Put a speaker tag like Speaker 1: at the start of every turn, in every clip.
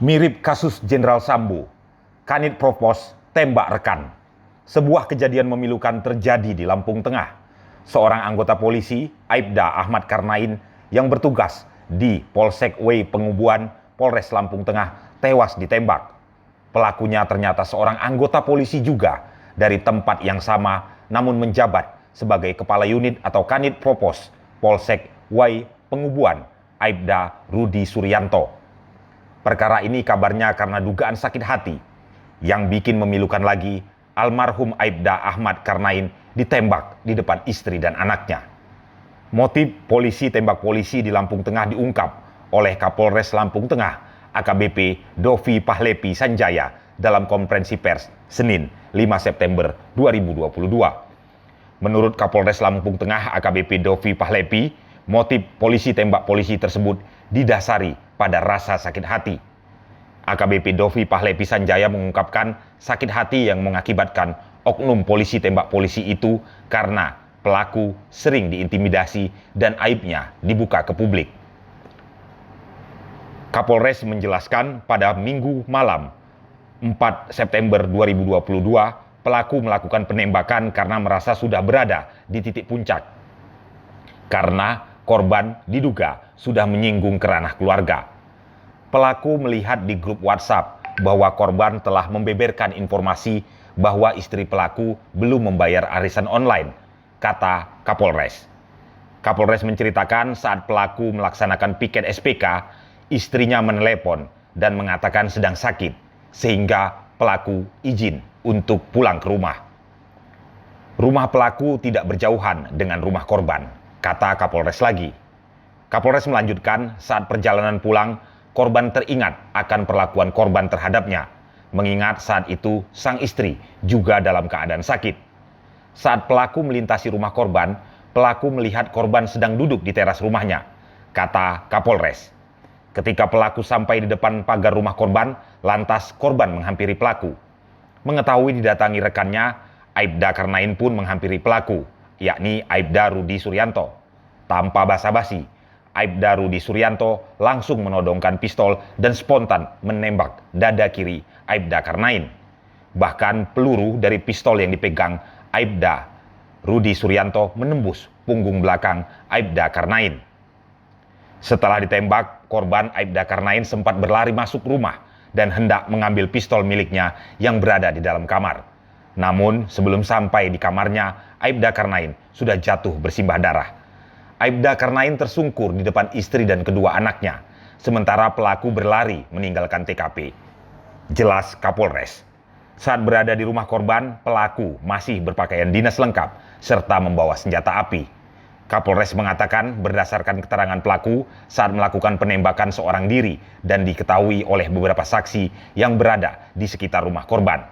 Speaker 1: Mirip kasus Jenderal Sambo, Kanit Propos tembak rekan. Sebuah kejadian memilukan terjadi di Lampung Tengah. Seorang anggota polisi, Aibda Ahmad Karnain, yang bertugas di Polsek W Pengubuan, Polres Lampung Tengah, tewas ditembak. Pelakunya ternyata seorang anggota polisi juga dari tempat yang sama, namun menjabat sebagai Kepala Unit atau Kanit Propos Polsek W Pengubuan, Aibda Rudi Suryanto. Perkara ini kabarnya karena dugaan sakit hati. Yang bikin memilukan lagi, almarhum Aibda Ahmad Karnain ditembak di depan istri dan anaknya. Motif polisi tembak polisi di Lampung Tengah diungkap oleh Kapolres Lampung Tengah, AKBP Dovi Pahlepi Sanjaya dalam konferensi pers Senin 5 September 2022. Menurut Kapolres Lampung Tengah, AKBP Dovi Pahlepi, motif polisi tembak polisi tersebut didasari pada rasa sakit hati. AKBP Dovi Pahlepi Sanjaya mengungkapkan sakit hati yang mengakibatkan oknum polisi tembak polisi itu karena pelaku sering diintimidasi dan aibnya dibuka ke publik. Kapolres menjelaskan pada Minggu malam 4 September 2022, pelaku melakukan penembakan karena merasa sudah berada di titik puncak. Karena korban diduga sudah menyinggung ke ranah keluarga. Pelaku melihat di grup WhatsApp bahwa korban telah membeberkan informasi bahwa istri pelaku belum membayar arisan online, kata Kapolres. Kapolres menceritakan saat pelaku melaksanakan piket SPK, istrinya menelepon dan mengatakan sedang sakit, sehingga pelaku izin untuk pulang ke rumah. Rumah pelaku tidak berjauhan dengan rumah korban, kata Kapolres lagi. Kapolres melanjutkan saat perjalanan pulang, korban teringat akan perlakuan korban terhadapnya, mengingat saat itu sang istri juga dalam keadaan sakit. Saat pelaku melintasi rumah korban, pelaku melihat korban sedang duduk di teras rumahnya, kata Kapolres. Ketika pelaku sampai di depan pagar rumah korban, lantas korban menghampiri pelaku. Mengetahui didatangi rekannya, Aibda Karnain pun menghampiri pelaku, yakni Aibda Rudi Suryanto. Tanpa basa-basi, Aibda Rudi Suryanto langsung menodongkan pistol dan spontan menembak dada kiri Aibda Karnain. Bahkan peluru dari pistol yang dipegang Aibda Rudi Suryanto menembus punggung belakang Aibda Karnain. Setelah ditembak, korban Aibda Karnain sempat berlari masuk rumah dan hendak mengambil pistol miliknya yang berada di dalam kamar. Namun sebelum sampai di kamarnya, Aibda Karnain sudah jatuh bersimbah darah. Aibda Karnain tersungkur di depan istri dan kedua anaknya, sementara pelaku berlari meninggalkan TKP. Jelas Kapolres. Saat berada di rumah korban, pelaku masih berpakaian dinas lengkap serta membawa senjata api. Kapolres mengatakan berdasarkan keterangan pelaku saat melakukan penembakan seorang diri dan diketahui oleh beberapa saksi yang berada di sekitar rumah korban.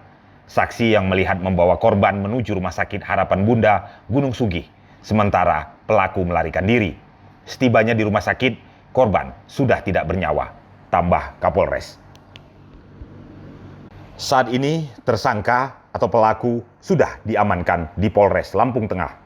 Speaker 1: Saksi yang melihat membawa korban menuju Rumah Sakit Harapan Bunda, Gunung Sugih. Sementara pelaku melarikan diri. Setibanya di rumah sakit, korban sudah tidak bernyawa, tambah Kapolres. Saat ini tersangka atau pelaku sudah diamankan di Polres Lampung Tengah.